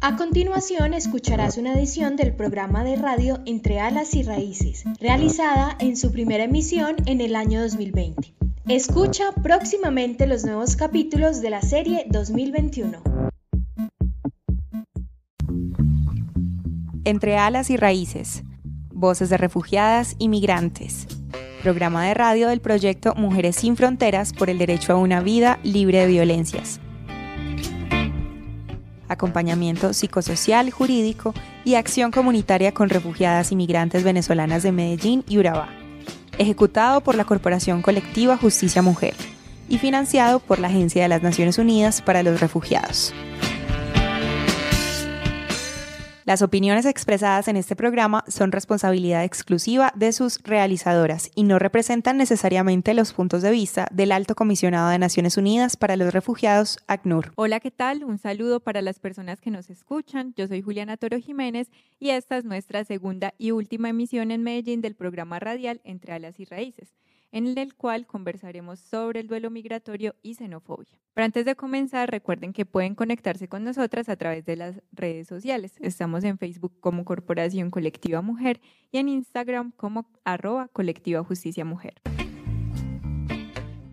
A continuación escucharás una edición del programa de radio Entre Alas y Raíces, realizada en su primera emisión en el año 2020. Escucha próximamente los nuevos capítulos de la serie 2021. Entre Alas y Raíces, voces de refugiadas y migrantes. Programa de radio del proyecto Mujeres sin Fronteras por el derecho a una vida libre de violencias. Acompañamiento psicosocial, jurídico y acción comunitaria con refugiadas y migrantes venezolanas de Medellín y Urabá. Ejecutado por la Corporación Colectiva Justicia Mujer y financiado por la Agencia de las Naciones Unidas para los Refugiados. Las opiniones expresadas en este programa son responsabilidad exclusiva de sus realizadoras y no representan necesariamente los puntos de vista del Alto Comisionado de Naciones Unidas para los Refugiados, ACNUR. Hola, ¿qué tal? Un saludo para las personas que nos escuchan. Yo soy Juliana Toro Jiménez y esta es nuestra segunda y última emisión en Medellín del programa radial Entre Alas y Raíces, en el cual conversaremos sobre el duelo migratorio y xenofobia. Pero antes de comenzar, recuerden que pueden conectarse con nosotras a través de las redes sociales. Estamos en Facebook como Corporación Colectiva Mujer y en Instagram como @Colectiva Justicia Mujer.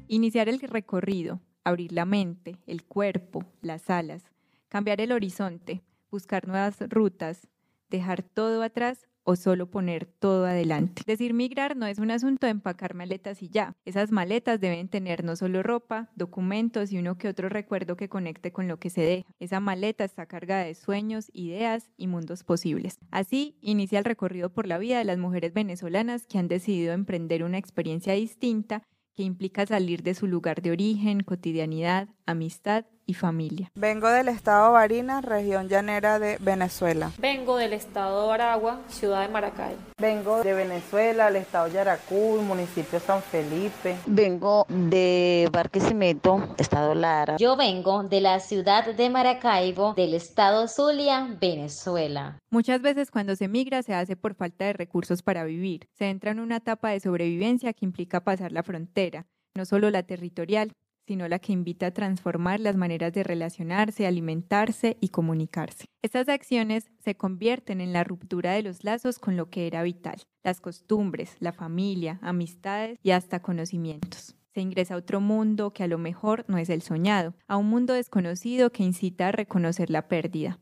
Iniciar el recorrido, abrir la mente, el cuerpo, las alas, cambiar el horizonte, buscar nuevas rutas, dejar todo atrás o solo poner todo adelante. Decir migrar no es un asunto de empacar maletas y ya. Esas maletas deben tener no solo ropa, documentos y uno que otro recuerdo que conecte con lo que se deja. Esa maleta está cargada de sueños, ideas y mundos posibles. Así inicia el recorrido por la vida de las mujeres venezolanas que han decidido emprender una experiencia distinta que implica salir de su lugar de origen, cotidianidad, amistad y familia. Vengo del estado Barinas, región llanera de Venezuela. Vengo del estado de Aragua, ciudad de Maracay. Vengo de Venezuela, el estado Yaracuy, municipio San Felipe. Vengo de Barquisimeto, estado Lara. Yo vengo de la ciudad de Maracaibo, del estado Zulia, Venezuela. Muchas veces cuando se migra se hace por falta de recursos para vivir. Se entra en una etapa de sobrevivencia que implica pasar la frontera, no solo la territorial, sino la que invita a transformar las maneras de relacionarse, alimentarse y comunicarse. Estas acciones se convierten en la ruptura de los lazos con lo que era vital, las costumbres, la familia, amistades y hasta conocimientos. Se ingresa a otro mundo que a lo mejor no es el soñado, a un mundo desconocido que incita a reconocer la pérdida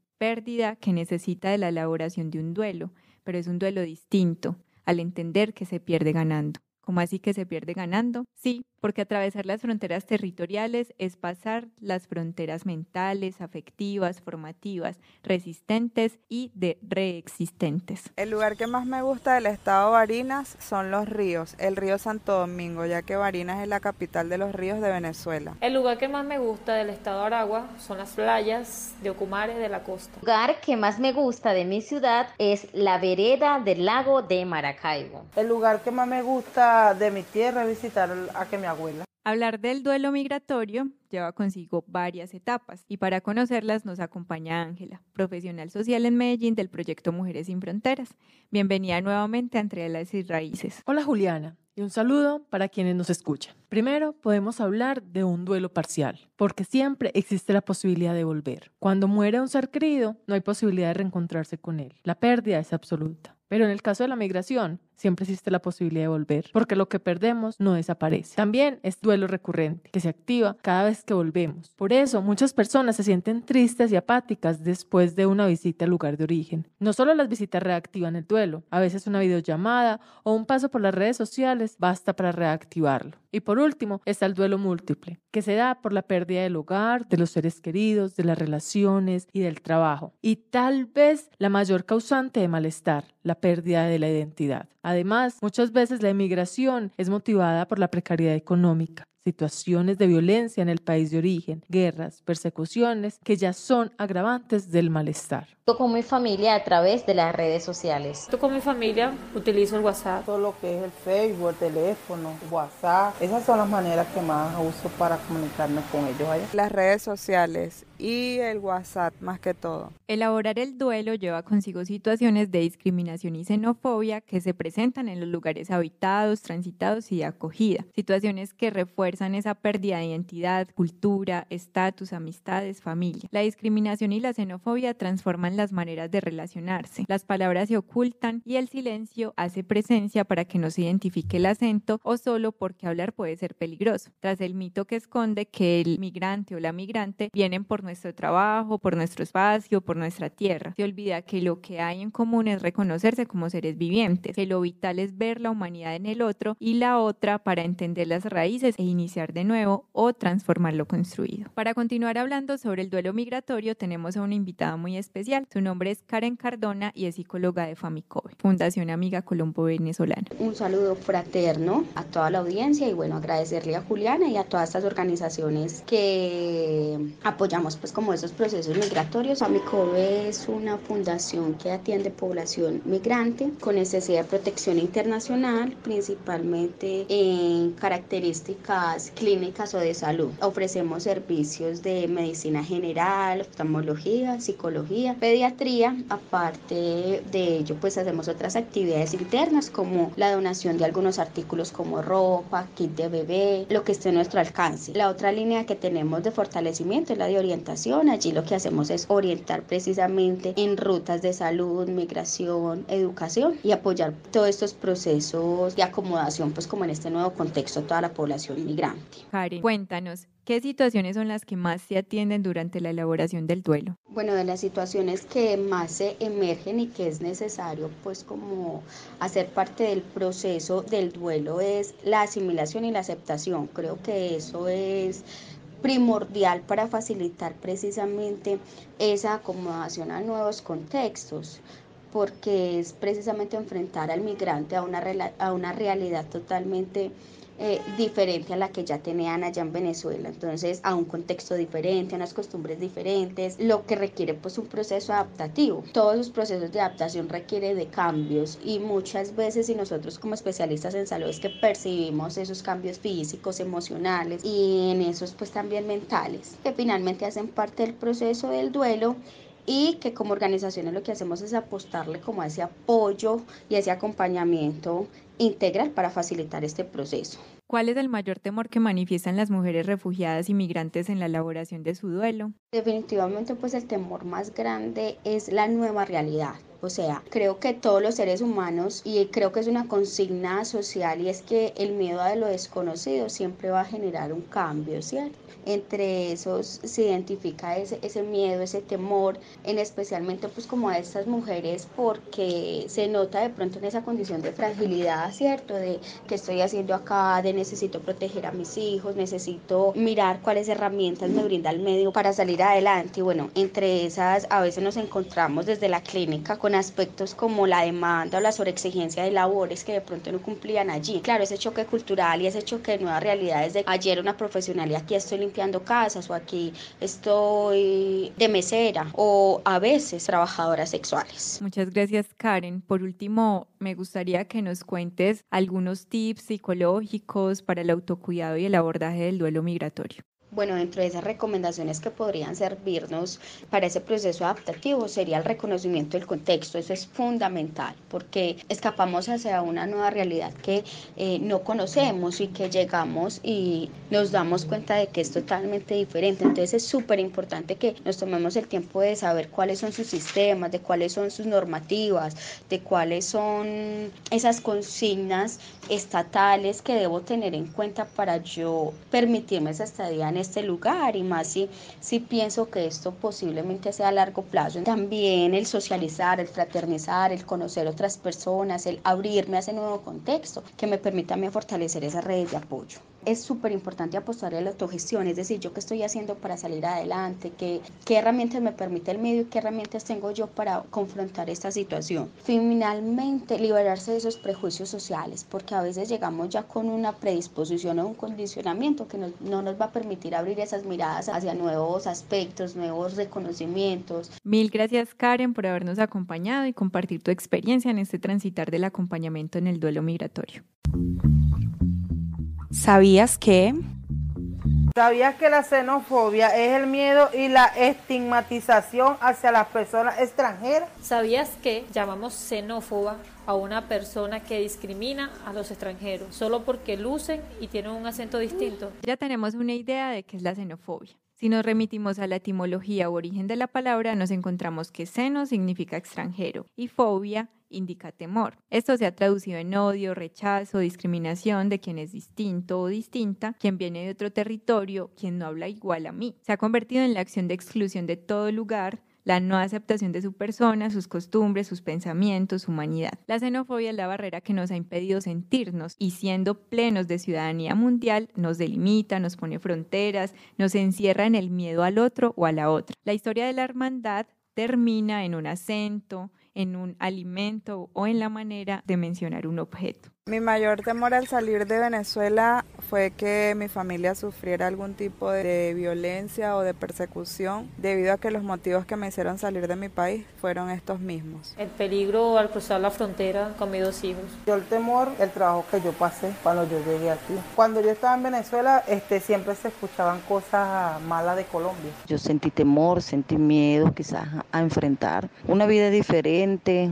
que necesita de la elaboración de un duelo, pero es un duelo distinto, al entender que se pierde ganando. ¿Cómo así que se pierde ganando? Sí, porque atravesar las fronteras territoriales es pasar las fronteras mentales, afectivas, formativas, resistentes y reexistentes. El lugar que más me gusta del estado Barinas son los ríos, el río Santo Domingo, ya que Barinas es la capital de los ríos de Venezuela. El lugar que más me gusta del estado de Aragua son las playas de Ocumare de la costa. El lugar que más me gusta de mi ciudad es la vereda del lago de Maracaibo. El lugar que más me gusta de mi tierra es visitar a mi abuela. Hablar del duelo migratorio lleva consigo varias etapas y para conocerlas nos acompaña Ángela, profesional social en Medellín del proyecto Mujeres sin Fronteras. Bienvenida nuevamente a Entre Alas y Raíces. Hola Juliana y un saludo para quienes nos escuchan. Primero podemos hablar de un duelo parcial, porque siempre existe la posibilidad de volver. Cuando muere un ser querido, no hay posibilidad de reencontrarse con él. La pérdida es absoluta. Pero en el caso de la migración, siempre existe la posibilidad de volver, porque lo que perdemos no desaparece. También es duelo recurrente, que se activa cada vez que volvemos. Por eso, muchas personas se sienten tristes y apáticas después de una visita al lugar de origen. No solo las visitas reactivan el duelo, a veces una videollamada o un paso por las redes sociales basta para reactivarlo. Y por último, está el duelo múltiple, que se da por la pérdida del hogar, de los seres queridos, de las relaciones y del trabajo. Y tal vez la mayor causante de malestar, la pérdida de la identidad. Además, muchas veces la emigración es motivada por la precariedad económica, situaciones de violencia en el país de origen, guerras, persecuciones que ya son agravantes del malestar. Yo con mi familia a través de las redes sociales. Yo con mi familia utilizo el WhatsApp. Todo lo que es el Facebook, el teléfono, WhatsApp, esas son las maneras que más uso para comunicarme con ellos allá. Las redes sociales y el WhatsApp más que todo. Elaborar el duelo lleva consigo situaciones de discriminación y xenofobia que se presentan en los lugares habitados, transitados y de acogida. Situaciones que refuerzan esa pérdida de identidad, cultura, estatus, amistades, familia. La discriminación y la xenofobia transforman las maneras de relacionarse. Las palabras se ocultan y el silencio hace presencia para que no se identifique el acento o solo porque hablar puede ser peligroso. Tras el mito que esconde que el migrante o la migrante vienen por nuestro trabajo, por nuestro espacio, por nuestra tierra. Se olvida que lo que hay en común es reconocerse como seres vivientes, que lo vital es ver la humanidad en el otro y la otra para entender las raíces e iniciar de nuevo o transformar lo construido. Para continuar hablando sobre el duelo migratorio tenemos a una invitada muy especial. Su nombre es Karen Cardona y es psicóloga de Famicove, Fundación Amiga Colombo Venezolana. Un saludo fraterno a toda la audiencia y bueno, agradecerle a Juliana y a todas estas organizaciones que apoyamos pues como esos procesos migratorios. Famicove es una fundación que atiende población migrante con necesidad de protección internacional, principalmente en características clínicas o de salud. Ofrecemos servicios de medicina general, oftalmología, psicología, pediatría. Aparte de ello, pues hacemos otras actividades internas como la donación de algunos artículos como ropa, kit de bebé, lo que esté a nuestro alcance. La otra línea que tenemos de fortalecimiento es la de orientación. Allí lo que hacemos es orientar precisamente en rutas de salud, migración, educación y apoyar todos estos procesos de acomodación, pues como en este nuevo contexto, toda la población migrante. Karen, cuéntanos, ¿qué situaciones son las que más se atienden durante la elaboración del duelo? Bueno, de las situaciones que más se emergen y que es necesario pues como hacer parte del proceso del duelo es la asimilación y la aceptación. Creo que eso es primordial para facilitar precisamente esa acomodación a nuevos contextos, porque es precisamente enfrentar al migrante a una realidad totalmente diferente a la que ya tenían allá en Venezuela, entonces a un contexto diferente, a unas costumbres diferentes, lo que requiere pues un proceso adaptativo. Todos los procesos de adaptación requieren de cambios y muchas veces, y nosotros como especialistas en salud es que percibimos esos cambios físicos, emocionales y en esos pues también mentales, que finalmente hacen parte del proceso del duelo y que como organizaciones lo que hacemos es apostarle como a ese apoyo y ese acompañamiento integral para facilitar este proceso. ¿Cuál es el mayor temor que manifiestan las mujeres refugiadas y migrantes en la elaboración de su duelo? Definitivamente pues el temor más grande es la nueva realidad. O sea, creo que todos los seres humanos, y creo que es una consigna social, y es que el miedo a lo desconocido siempre va a generar un cambio, ¿cierto? Entre esos se identifica ese miedo, ese temor, en especialmente pues como a estas mujeres, porque se nota de pronto en esa condición de fragilidad, ¿cierto? De qué estoy haciendo acá, de necesito proteger a mis hijos, necesito mirar cuáles herramientas me brinda el medio para salir adelante. Y bueno, entre esas a veces nos encontramos desde la clínica con aspectos como la demanda o la sobreexigencia de labores que de pronto no cumplían allí. Claro, ese choque cultural y ese choque de nuevas realidades de ayer una profesional y aquí estoy limpiando casas o aquí estoy de mesera o a veces trabajadoras sexuales. Muchas gracias, Karen. Por último, me gustaría que nos cuentes algunos tips psicológicos para el autocuidado y el abordaje del duelo migratorio. Bueno, dentro de esas recomendaciones que podrían servirnos para ese proceso adaptativo sería el reconocimiento del contexto. Eso es fundamental porque escapamos hacia una nueva realidad que no conocemos y que llegamos y nos damos cuenta de que es totalmente diferente. Entonces es súper importante que nos tomemos el tiempo de saber cuáles son sus sistemas, de cuáles son sus normativas, de cuáles son esas consignas estatales que debo tener en cuenta para yo permitirme esa estadía en este lugar, y más si pienso que esto posiblemente sea a largo plazo. También el socializar, el fraternizar, el conocer otras personas, el abrirme a ese nuevo contexto que me permita a mí fortalecer esas redes de apoyo. Es súper importante apostar a la autogestión, es decir, yo qué estoy haciendo para salir adelante, qué herramientas me permite el medio y qué herramientas tengo yo para confrontar esta situación. Finalmente, liberarse de esos prejuicios sociales, porque a veces llegamos ya con una predisposición o un condicionamiento que no nos va a permitir abrir esas miradas hacia nuevos aspectos, nuevos reconocimientos. Mil gracias, Karen, por habernos acompañado y compartir tu experiencia en este transitar del acompañamiento en el duelo migratorio. ¿Sabías que? ¿Sabías que la xenofobia es el miedo y la estigmatización hacia las personas extranjeras? ¿Sabías que llamamos xenófoba a una persona que discrimina a los extranjeros solo porque lucen y tienen un acento distinto? Ya tenemos una idea de qué es la xenofobia. Si nos remitimos a la etimología u origen de la palabra, nos encontramos que xeno significa extranjero y fobia indica temor. Esto se ha traducido en odio, rechazo, discriminación de quien es distinto o distinta, quien viene de otro territorio, quien no habla igual a mí. Se ha convertido en la acción de exclusión de todo lugar, la no aceptación de su persona, sus costumbres, sus pensamientos, su humanidad. La xenofobia es la barrera que nos ha impedido sentirnos y siendo plenos de ciudadanía mundial nos delimita, nos pone fronteras, nos encierra en el miedo al otro o a la otra. La historia de la hermandad termina en un acento, en un alimento o en la manera de mencionar un objeto. Mi mayor temor al salir de Venezuela fue que mi familia sufriera algún tipo de violencia o de persecución debido a que los motivos que me hicieron salir de mi país fueron estos mismos. El peligro al cruzar la frontera con mis 2 hijos. Yo el temor, el trabajo que yo pasé cuando yo llegué aquí. Cuando yo estaba en Venezuela, siempre se escuchaban cosas malas de Colombia. Yo sentí temor, sentí miedo quizás a enfrentar una vida diferente,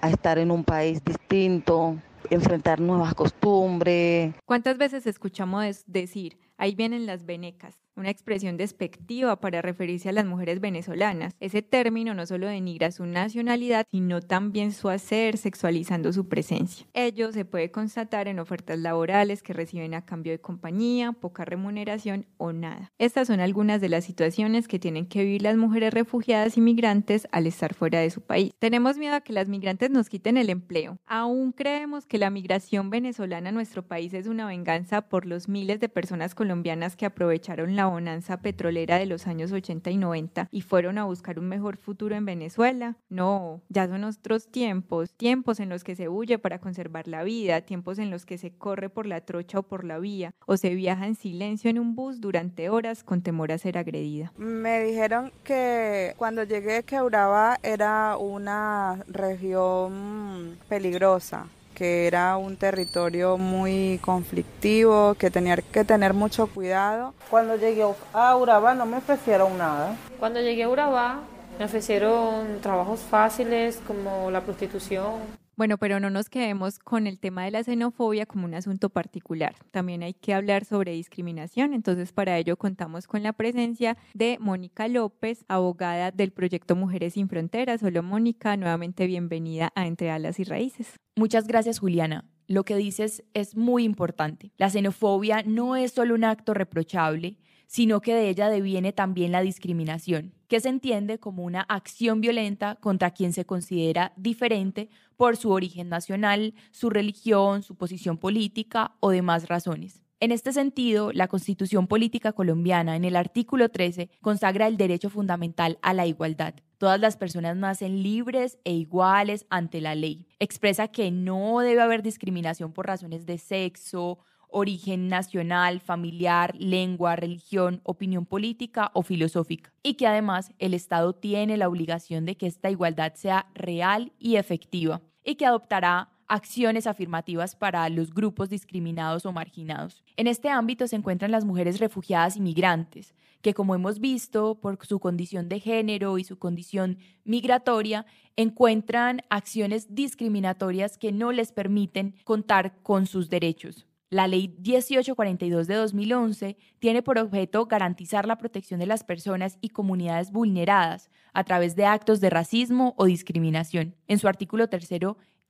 a estar en un país distinto, enfrentar nuevas costumbres. ¿Cuántas veces escuchamos decir, ahí vienen las venecas? Una expresión despectiva para referirse a las mujeres venezolanas. Ese término no solo denigra su nacionalidad, sino también su hacer, sexualizando su presencia. Ello se puede constatar en ofertas laborales que reciben a cambio de compañía, poca remuneración o nada. Estas son algunas de las situaciones que tienen que vivir las mujeres refugiadas y migrantes al estar fuera de su país. Tenemos miedo a que las migrantes nos quiten el empleo. Aún creemos que la migración venezolana a nuestro país es una venganza por los miles de personas colombianas que aprovecharon la bonanza petrolera de los años 80 y 90 y fueron a buscar un mejor futuro en Venezuela. No, ya son otros tiempos en los que se huye para conservar la vida, tiempos en los que se corre por la trocha o por la vía, o se viaja en silencio en un bus durante horas con temor a ser agredida. Me dijeron que cuando llegué que Urabá era una región peligrosa, que era un territorio muy conflictivo, que tenía que tener mucho cuidado. Cuando llegué a Urabá no me ofrecieron nada. Cuando llegué a Urabá me ofrecieron trabajos fáciles como la prostitución. Bueno, pero no nos quedemos con el tema de la xenofobia como un asunto particular. También hay que hablar sobre discriminación. Entonces, para ello contamos con la presencia de Mónica López, abogada del proyecto Mujeres Sin Fronteras. Hola, Mónica, nuevamente bienvenida a Entre Alas y Raíces. Muchas gracias, Juliana. Lo que dices es muy importante. La xenofobia no es solo un acto reprochable, sino que de ella deviene también la discriminación, que se entiende como una acción violenta contra quien se considera diferente por su origen nacional, su religión, su posición política o demás razones. En este sentido, la Constitución Política Colombiana, en el artículo 13, consagra el derecho fundamental a la igualdad. Todas las personas nacen libres e iguales ante la ley. Expresa que no debe haber discriminación por razones de sexo, origen nacional, familiar, lengua, religión, opinión política o filosófica, y que además el Estado tiene la obligación de que esta igualdad sea real y efectiva, y que adoptará acciones afirmativas para los grupos discriminados o marginados. En este ámbito se encuentran las mujeres refugiadas y migrantes, que como hemos visto, por su condición de género y su condición migratoria, encuentran acciones discriminatorias que no les permiten contar con sus derechos. La Ley 1842 de 2011 tiene por objeto garantizar la protección de las personas y comunidades vulneradas a través de actos de racismo o discriminación. En su artículo 3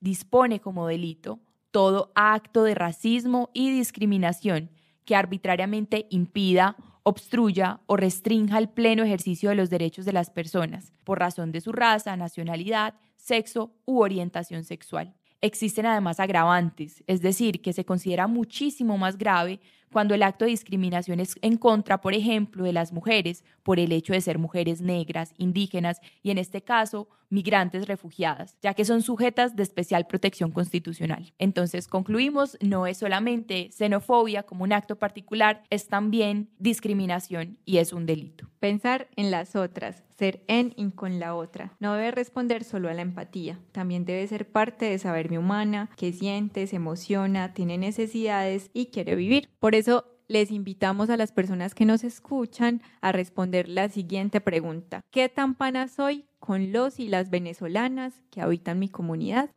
dispone como delito todo acto de racismo y discriminación que arbitrariamente impida, obstruya o restrinja el pleno ejercicio de los derechos de las personas por razón de su raza, nacionalidad, sexo u orientación sexual. Existen además agravantes, es decir, que se considera muchísimo más grave cuando el acto de discriminación es en contra, por ejemplo, de las mujeres por el hecho de ser mujeres negras, indígenas y en este caso migrantes refugiadas, ya que son sujetas de especial protección constitucional. Entonces concluimos, no es solamente xenofobia como un acto particular, es también discriminación y es un delito. Pensar en las otras, ser en y con la otra. No debe responder solo a la empatía, también debe ser parte de saberme humana, que siente, se emociona, tiene necesidades y quiere vivir. Por eso les invitamos a las personas que nos escuchan a responder la siguiente pregunta. ¿Qué tan pana soy con los y las venezolanas que habitan mi comunidad?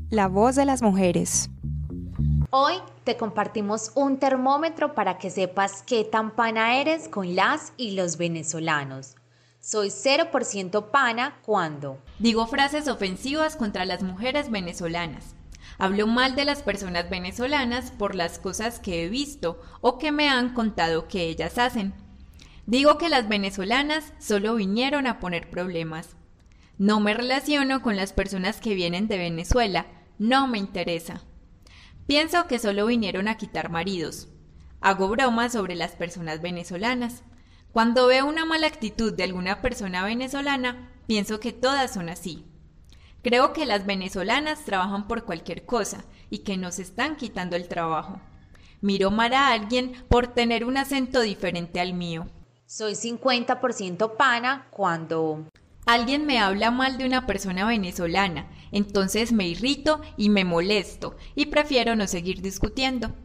La voz de las mujeres. Hoy te compartimos un termómetro para que sepas qué tan pana eres con las y los venezolanos. Soy 0% pana cuando digo frases ofensivas contra las mujeres venezolanas. Hablo mal de las personas venezolanas por las cosas que he visto o que me han contado que ellas hacen. Digo que las venezolanas solo vinieron a poner problemas. No me relaciono con las personas que vienen de Venezuela, no me interesa. Pienso que solo vinieron a quitar maridos. Hago bromas sobre las personas venezolanas. Cuando veo una mala actitud de alguna persona venezolana, pienso que todas son así. Creo que las venezolanas trabajan por cualquier cosa y que nos están quitando el trabajo. Miro mal a alguien por tener un acento diferente al mío. soy 50% pana cuando alguien me habla mal de una persona venezolana, entonces me irrito y me molesto y prefiero no seguir discutiendo.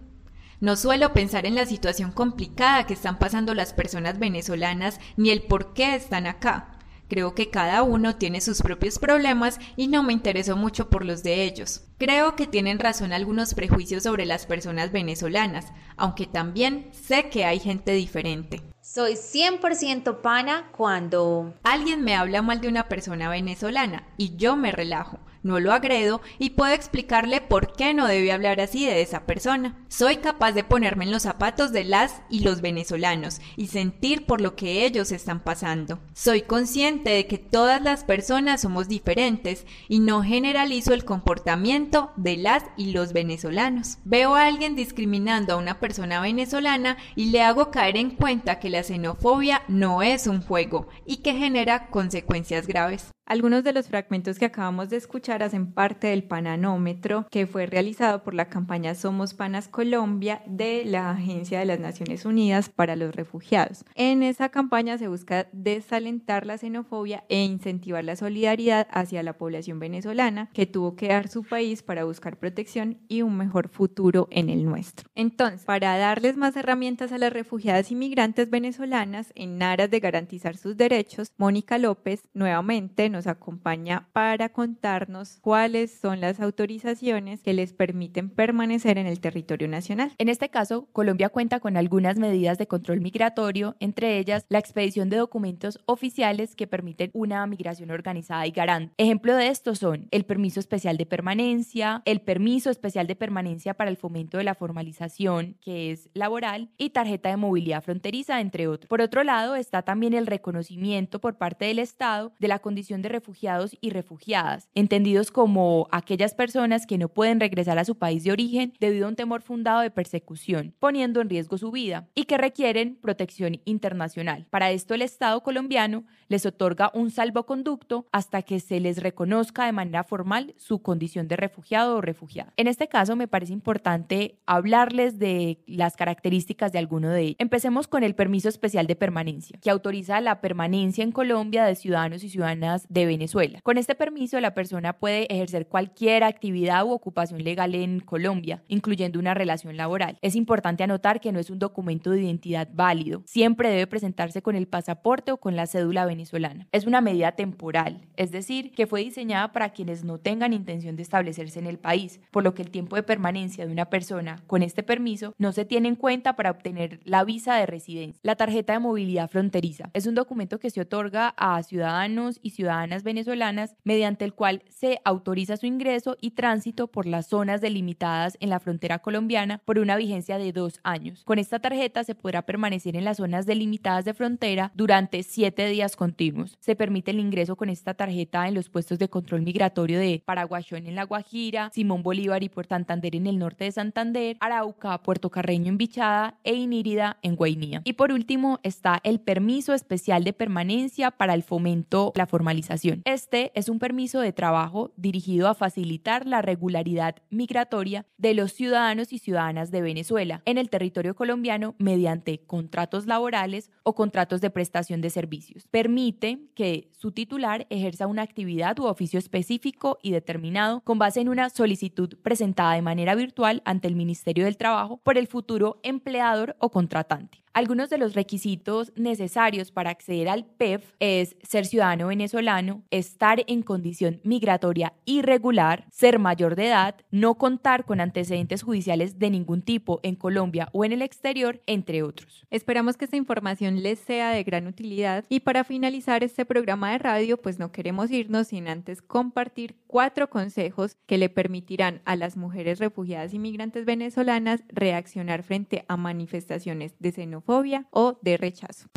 No suelo pensar en la situación complicada que están pasando las personas venezolanas ni el por qué están acá. Creo que cada uno tiene sus propios problemas y no me intereso mucho por los de ellos. Creo que tienen razón algunos prejuicios sobre las personas venezolanas, aunque también sé que hay gente diferente. soy 100% pana cuando alguien me habla mal de una persona venezolana y yo me relajo. No lo agredo y puedo explicarle por qué no debe hablar así de esa persona. Soy capaz de ponerme en los zapatos de las y los venezolanos y sentir por lo que ellos están pasando. Soy consciente de que todas las personas somos diferentes y no generalizo el comportamiento de las y los venezolanos. Veo a alguien discriminando a una persona venezolana y le hago caer en cuenta que la xenofobia no es un juego y que genera consecuencias graves. Algunos de los fragmentos que acabamos de escuchar hacen parte del Pananómetro que fue realizado por la campaña Somos Panas Colombia de la Agencia de las Naciones Unidas para los Refugiados. En esa campaña se busca desalentar la xenofobia e incentivar la solidaridad hacia la población venezolana que tuvo que dejar su país para buscar protección y un mejor futuro en el nuestro. Entonces, para darles más herramientas a las refugiadas y migrantes venezolanas en aras de garantizar sus derechos, Mónica López nuevamente nos acompaña para contarnos cuáles son las autorizaciones que les permiten permanecer en el territorio nacional. En este caso, Colombia cuenta con algunas medidas de control migratorio, entre ellas la expedición de documentos oficiales que permiten una migración organizada y garante. Ejemplo de esto son el permiso especial de permanencia, el permiso especial de permanencia para el fomento de la formalización, que es laboral, y tarjeta de movilidad fronteriza, entre otros. Por otro lado, está también el reconocimiento por parte del Estado de la condición de refugiados y refugiadas, entendidos como aquellas personas que no pueden regresar a su país de origen debido a un temor fundado de persecución, poniendo en riesgo su vida, y que requieren protección internacional. Para esto el Estado colombiano les otorga un salvoconducto hasta que se les reconozca de manera formal su condición de refugiado o refugiada. En este caso me parece importante hablarles de las características de alguno de ellos. Empecemos con el permiso especial de permanencia, que autoriza la permanencia en Colombia de ciudadanos y ciudadanas de Venezuela. Con este permiso, la persona puede ejercer cualquier actividad u ocupación legal en Colombia, incluyendo una relación laboral. Es importante anotar que no es un documento de identidad válido. Siempre debe presentarse con el pasaporte o con la cédula venezolana. Es una medida temporal, es decir, que fue diseñada para quienes no tengan intención de establecerse en el país, por lo que el tiempo de permanencia de una persona con este permiso no se tiene en cuenta para obtener la visa de residencia. La tarjeta de movilidad fronteriza es un documento que se otorga a ciudadanos y ciudadanas venezolanas mediante el cual se autoriza su ingreso y tránsito por las zonas delimitadas en la frontera colombiana por una vigencia de 2 años. Con esta tarjeta se podrá permanecer en las zonas delimitadas de frontera durante 7 días continuos. Se permite el ingreso con esta tarjeta en los puestos de control migratorio de Paraguayón en La Guajira, Simón Bolívar y Puerto Santander en el norte de Santander, Arauca, Puerto Carreño en Bichada e Inírida en Guainía. Y por último está el permiso especial de permanencia para el fomento, la formalización naturalización. Este es un permiso de trabajo dirigido a facilitar la regularidad migratoria de los ciudadanos y ciudadanas de Venezuela en el territorio colombiano mediante contratos laborales o contratos de prestación de servicios. Permite que su titular ejerza una actividad u oficio específico y determinado con base en una solicitud presentada de manera virtual ante el Ministerio del Trabajo por el futuro empleador o contratante. Algunos de los requisitos necesarios para acceder al PEF es ser ciudadano venezolano, estar en condición migratoria irregular, ser mayor de edad, no contar con antecedentes judiciales de ningún tipo en Colombia o en el exterior, entre otros. Esperamos que esta información les sea de gran utilidad y para finalizar este programa de radio, pues no queremos irnos sin antes compartir 4 consejos que le permitirán a las mujeres refugiadas y migrantes venezolanas reaccionar frente a manifestaciones de xenofobia o de rechazo.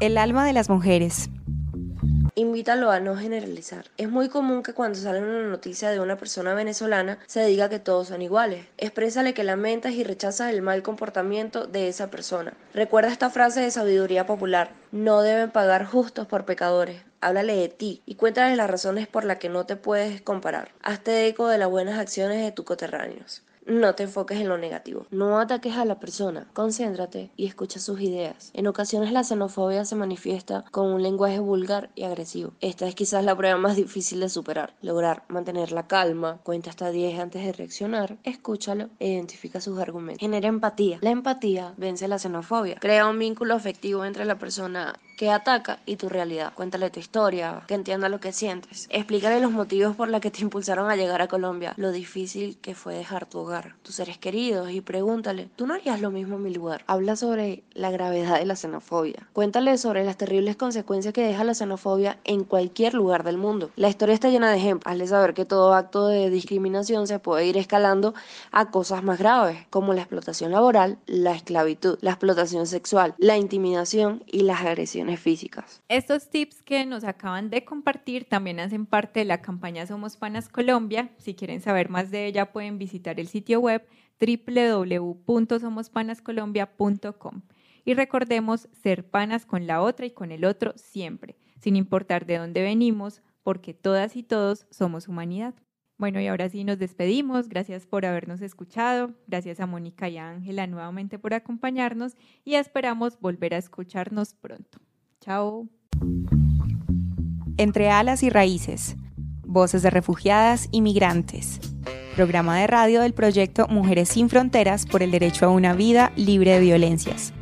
El alma de las mujeres. Invítalo a no generalizar. Es muy común que cuando sale una noticia de una persona venezolana se diga que todos son iguales. Exprésale que lamentas y rechazas el mal comportamiento de esa persona. Recuerda esta frase de sabiduría popular: no deben pagar justos por pecadores. Háblale de ti y cuéntale las razones por las que no te puedes comparar. Hazte eco de las buenas acciones de tus coterráneos. No te enfoques en lo negativo. No ataques a la persona. Concéntrate y escucha sus ideas. En ocasiones la xenofobia se manifiesta con un lenguaje vulgar y agresivo. Esta es quizás la prueba más difícil de superar. Lograr mantener la calma, cuenta hasta 10 antes de reaccionar, escúchalo e identifica sus argumentos. Genera empatía. La empatía vence la xenofobia. Crea un vínculo afectivo entre la persona que ataca y tu realidad. Cuéntale tu historia, que entienda lo que sientes. Explícale los motivos por los que te impulsaron a llegar a Colombia, lo difícil que fue dejar tu hogar, tus seres queridos, y pregúntale: ¿tú no harías lo mismo en mi lugar? Habla sobre la gravedad de la xenofobia. Cuéntale sobre las terribles consecuencias que deja la xenofobia en cualquier lugar del mundo. La historia está llena de ejemplos. Hazle saber que todo acto de discriminación se puede ir escalando a cosas más graves, como la explotación laboral, la esclavitud, la explotación sexual, la intimidación y las agresiones físicas. Estos tips que nos acaban de compartir también hacen parte de la campaña Somos Panas Colombia. Si quieren saber más de ella, pueden visitar el sitio web www.somospanascolombia.com. Y recordemos ser panas con la otra y con el otro siempre, sin importar de dónde venimos, porque todas y todos somos humanidad. Bueno, y ahora sí nos despedimos. Gracias por habernos escuchado. Gracias a Mónica y a Ángela nuevamente por acompañarnos y esperamos volver a escucharnos pronto. Chao. Entre alas y raíces. Voces de refugiadas y migrantes. Programa de radio del proyecto Mujeres sin Fronteras por el derecho a una vida libre de violencias.